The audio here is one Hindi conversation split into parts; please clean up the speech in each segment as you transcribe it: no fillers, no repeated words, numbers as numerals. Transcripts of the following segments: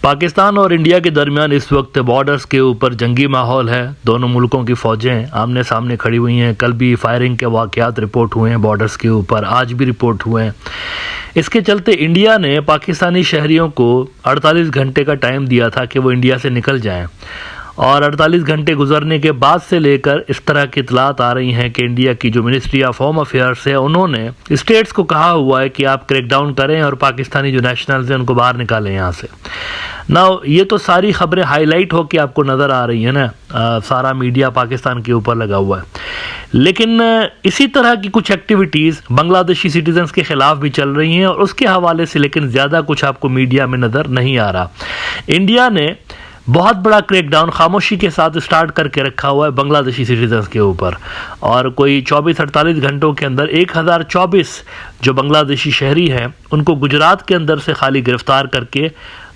पाकिस्तान और इंडिया के दरमियान इस वक्त बॉर्डर्स के ऊपर जंगी माहौल है। दोनों मुल्कों की फ़ौजें आमने सामने खड़ी हुई हैं। कल भी फायरिंग के वाक़यात रिपोर्ट हुए हैं बॉर्डर्स के ऊपर, आज भी रिपोर्ट हुए हैं। इसके चलते इंडिया ने पाकिस्तानी शहरियों को 48 घंटे का टाइम दिया था कि वो इंडिया से निकल जाएं, और 48 घंटे गुजरने के बाद से लेकर इस तरह की इतलात आ रही हैं कि इंडिया की जो मिनिस्ट्री ऑफ होम अफेयर्स है उन्होंने स्टेट्स को कहा हुआ है कि आप क्रैकडाउन करें और पाकिस्तानी जो नेशनल्स हैं उनको बाहर निकालें यहाँ से। नाउ ये तो सारी खबरें हाईलाइट होकर आपको नज़र आ रही है ना, सारा मीडिया पाकिस्तान के ऊपर लगा हुआ है, लेकिन इसी तरह की कुछ एक्टिविटीज़ बांग्लादेशी सिटीजन्स के ख़िलाफ़ भी चल रही हैं और उसके हवाले से लेकिन ज़्यादा कुछ आपको मीडिया में नज़र नहीं आ रहा। इंडिया ने बहुत बड़ा क्रैकडाउन खामोशी के साथ स्टार्ट करके रखा हुआ है बांग्लादेशी सिटीजन्स के ऊपर, और कोई 24-48 घंटों के अंदर 1024 जो बांग्लादेशी शहरी हैं उनको गुजरात के अंदर से खाली गिरफ्तार करके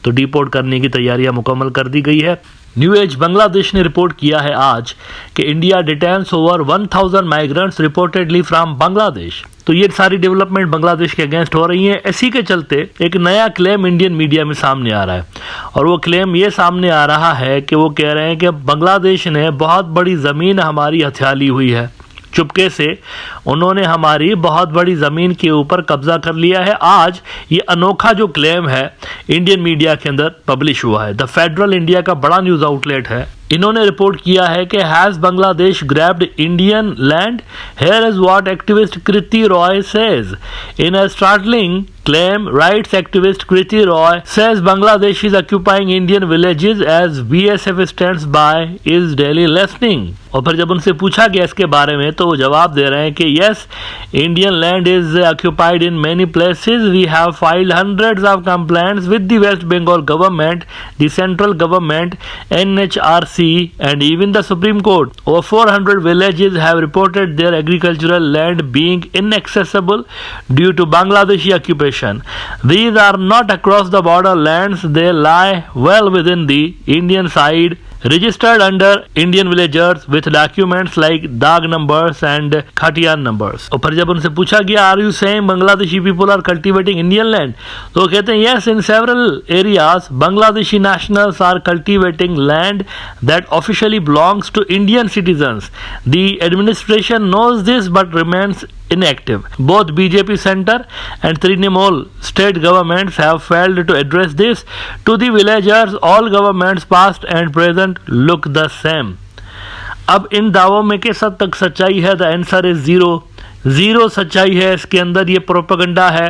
तो डिपोर्ट करने की तैयारियां मुकम्मल कर दी गई है। न्यू एज बांग्लादेश ने रिपोर्ट किया है आज कि India डिटेन्स over 1000 migrants reportedly from Bangladesh. तो ये सारी डेवलपमेंट बांग्लादेश के अगेंस्ट हो रही हैं। इसी के चलते एक नया क्लेम इंडियन मीडिया में सामने आ रहा है, और वो क्लेम ये सामने आ रहा है कि वो कह रहे हैं कि बांग्लादेश ने बहुत बड़ी ज़मीन हमारी हथिया ली हुई है। चुपके से उन्होंने हमारी बहुत बड़ी ज़मीन के ऊपर कब्जा कर लिया है। आज ये अनोखा जो क्लेम है इंडियन मीडिया के अंदर पब्लिश हुआ है। द फेडरल इंडिया का बड़ा न्यूज़ आउटलेट है, इन्होंने रिपोर्ट किया है कि has Bangladesh grabbed Indian land, here is what activist Kriti Roy says in a startling claim. Rights activist Kriti Roy says Bangladesh is occupying Indian villages as BSF stands by is daily listening. और फिर जब उनसे पूछा गया इसके बारे में तो वो जवाब दे रहे हैं कि yes, Indian land is occupied in many places. We have filed hundreds of complaints with the West Bengal government, the central government, NHRC and even the Supreme Court. Over 400 villages have reported their agricultural land being inaccessible due to Bangladeshi occupation. These are not across the border lands, they lie well within the Indian side, registered under Indian villagers with documents like dag numbers and khatiyan numbers. और फिर जब उनसे पूछा गया are you saying Bangladeshi people are cultivating Indian land, तो वो कहते हैं yes, in several areas Bangladeshi nationals are cultivating land that officially belongs to Indian citizens. The administration knows this but remains inactive. Both BJP center and Trinamool state governments have failed to address this. To the villagers, all governments past and present look the same. अब इन दावों में किस हद तक सच्चाई है? द आंसर इज जीरो सच्चाई है इसके अंदर। ये प्रोपेगेंडा है।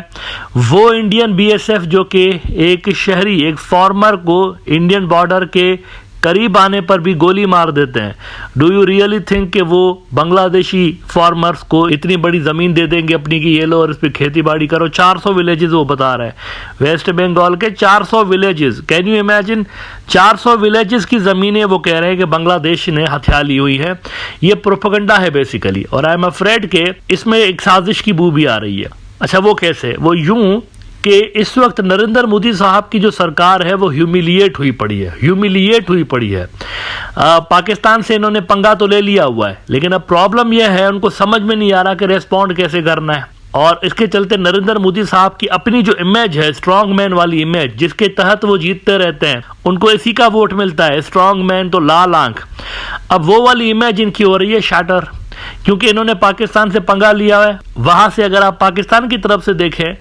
वो इंडियन BSF जो कि एक शहरी, एक फॉर्मर को इंडियन बॉर्डर के करीब आने पर भी गोली मार देते हैं। डू यू रियली थिंक कि वो बांग्लादेशी फार्मर्स को इतनी बड़ी ज़मीन दे देंगे अपनी कि ये लो और इस पर खेती बाड़ी करो? 400 विलेजेस वो बता रहे हैं, वेस्ट बंगाल के 400 villages. Can you imagine? 400 villages की ज़मीनें वो कह रहे हैं कि बांग्लादेश ने हथिया ली हुई है। ये प्रोपेगेंडा है बेसिकली, और आई एम अफ्रेड के इसमें एक साजिश की बू भी आ रही है। अच्छा, वो कैसे? वो यूं कि इस वक्त नरेंद्र मोदी साहब की जो सरकार है वो ह्यूमिलिएट हुई पड़ी है। पाकिस्तान से इन्होंने पंगा तो ले लिया हुआ है, लेकिन अब प्रॉब्लम यह है उनको समझ में नहीं आ रहा कि रेस्पॉन्ड कैसे करना है। और इसके चलते नरेंद्र मोदी साहब की अपनी जो इमेज है, स्ट्रॉन्ग मैन वाली इमेज जिसके तहत वो जीतते रहते हैं, उनको इसी का वोट मिलता है, स्ट्रॉन्ग मैन तो लाल आंख। अब वो वाली इमेज इनकी हो रही है शैटर, क्योंकि इन्होंने पाकिस्तान से पंगा लिया है। वहां से अगर आप पाकिस्तान की तरफ से देखें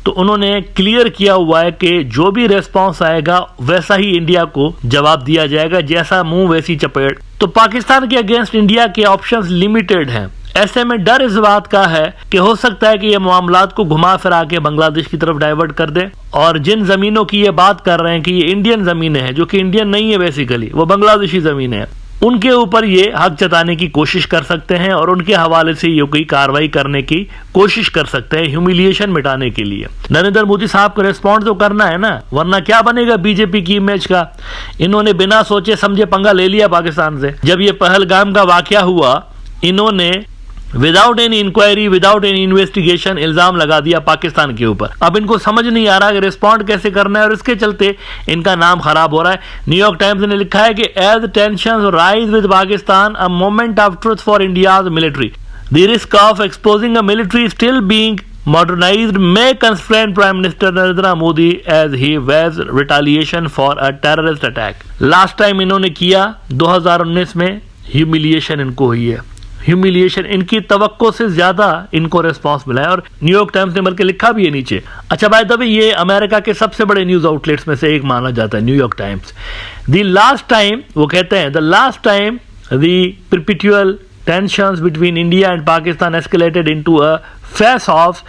तो उन्होंने क्लियर किया हुआ है कि जो भी रेस्पॉन्स आएगा वैसा ही इंडिया को जवाब दिया जाएगा, जैसा मुंह वैसी चपेट। तो पाकिस्तान के अगेंस्ट इंडिया के ऑप्शंस लिमिटेड हैं। ऐसे में डर इस बात का है कि हो सकता है कि ये मामलात को घुमा फिरा के बांग्लादेश की तरफ डाइवर्ट कर दे, और जिन जमीनों की ये बात कर रहे हैं कि ये इंडियन जमीनें हैं, जो कि इंडियन नहीं है बेसिकली, वो बांग्लादेशी जमीनें हैं, उनके ऊपर ये हक जताने की कोशिश कर सकते हैं और उनके हवाले से ये कोई कार्रवाई करने की कोशिश कर सकते हैं ह्यूमिलिएशन मिटाने के लिए। नरेंद्र मोदी साहब को रिस्पॉन्ड तो करना है ना, वरना क्या बनेगा बीजेपी की इमेज का? इन्होंने बिना सोचे समझे पंगा ले लिया पाकिस्तान से। जब ये पहलगाम का वाकया हुआ, इन्होंने without any inquiry, without any investigation इल्जाम लगा दिया पाकिस्तान के ऊपर। अब इनको समझ नहीं आ रहा कि रिस्पॉन्ड कैसे करना है, और इसके चलते इनका नाम खराब हो रहा है। न्यूयॉर्क टाइम्स ने लिखा है कि as tensions rise with Pakistan, a moment of truth for India's military, the risk of exposing a military still being modernized may constrain Prime Minister Narendra Modi as he weighs retaliation for a terrorist attack. Last time इन्होंने किया 2019 में ह्यूमिलिएशन इनको हुई है, ह्यूमिलिएशन इनकी तवक्को से ज्यादा इनको रेस्पॉन्स मिला है और न्यूयॉर्क टाइम्स ने बल्कि लिखा भी है नीचे। अच्छा बाय द वे ये अमेरिका के सबसे बड़े न्यूज आउटलेट्स में से एक माना जाता है New York times. The last time वो कहते हैं the last time the perpetual tensions between India and Pakistan escalated into a face-off,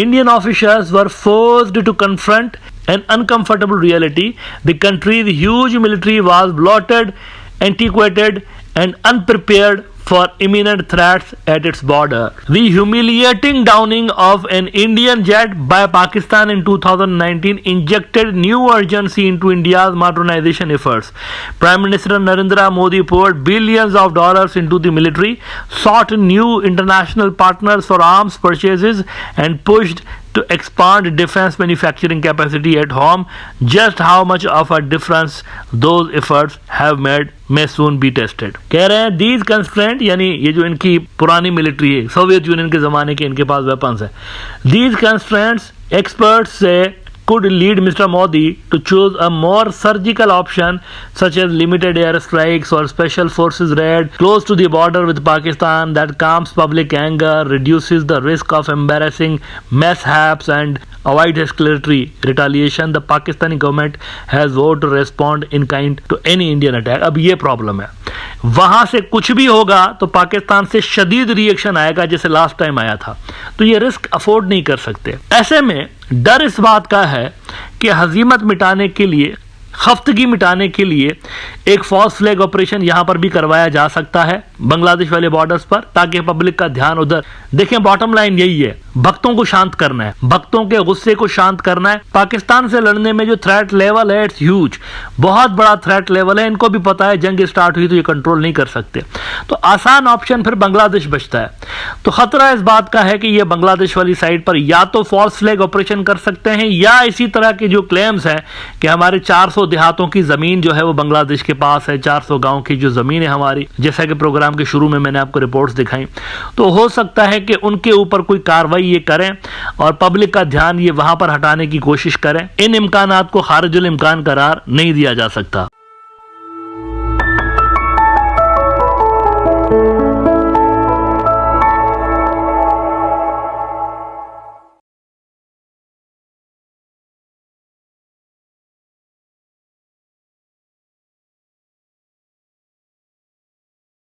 Indian officials were forced to confront an uncomfortable reality. The country's huge military was bloated, antiquated, and unprepared for imminent threats at its border. The humiliating downing of an Indian jet by Pakistan in 2019 injected new urgency into India's modernization efforts. Prime Minister Narendra Modi poured billions of dollars into the military, sought new international partners for arms purchases, and pushed to expand defense manufacturing capacity at home. Just how much of a difference those efforts have made may soon be tested. कह रहे हैं these constraints यानी ये जो इनकी पुरानी मिलिट्री है, सोवियत यूनियन के ज़माने के इनके पास वेपन्स है, these constraints experts say could lead Mr. Modi to choose a more surgical option such as limited airstrikes or special forces raid close to the border with Pakistan that calms public anger, reduces the risk of embarrassing mishaps and avoid escalatory retaliation. The Pakistani government has vowed to respond in kind to any Indian attack. अब ये प्रॉब्लम है, वहां से कुछ भी होगा तो पाकिस्तान से शदीद रिएक्शन आएगा जैसे लास्ट टाइम आया था, तो ये रिस्क अफोर्ड नहीं कर सकते। ऐसे में डर इस बात का है कि हजीमत मिटाने के लिए, खफ्तगी मिटाने के लिए एक फॉल्स फ्लैग ऑपरेशन यहां पर भी करवाया जा सकता है बांग्लादेश वाले बॉर्डर्स पर, ताकि पब्लिक का ध्यान उधर। देखें बॉटम लाइन यही है, भक्तों को शांत करना है, भक्तों के गुस्से को शांत करना है। पाकिस्तान से लड़ने में जो थ्रेट लेवल है इट्स ह्यूज, बहुत बड़ा थ्रेट लेवल है, इनको भी पता है जंग स्टार्ट हुई तो ये कंट्रोल नहीं कर सकते, तो आसान ऑप्शन फिर बांग्लादेश बचता है। तो खतरा इस बात का है कि ये बांग्लादेश वाली साइड पर या तो फॉल्स फ्लैग ऑपरेशन कर सकते हैं, या इसी तरह के जो क्लेम्स हैं कि हमारे 400 देहातों की जमीन जो है वो बांग्लादेश के पास है, 400 गांव की जो जमीन है हमारी, जैसा कि प्रोग्राम के शुरू में मैंने आपको रिपोर्ट्स दिखाई, तो हो सकता है कि उनके ऊपर कोई कार्रवाई ये करें और पब्लिक का ध्यान ये वहां पर हटाने की कोशिश करें। इन इम्कानात को खारिजुल इम्कान करार नहीं दिया जा सकता।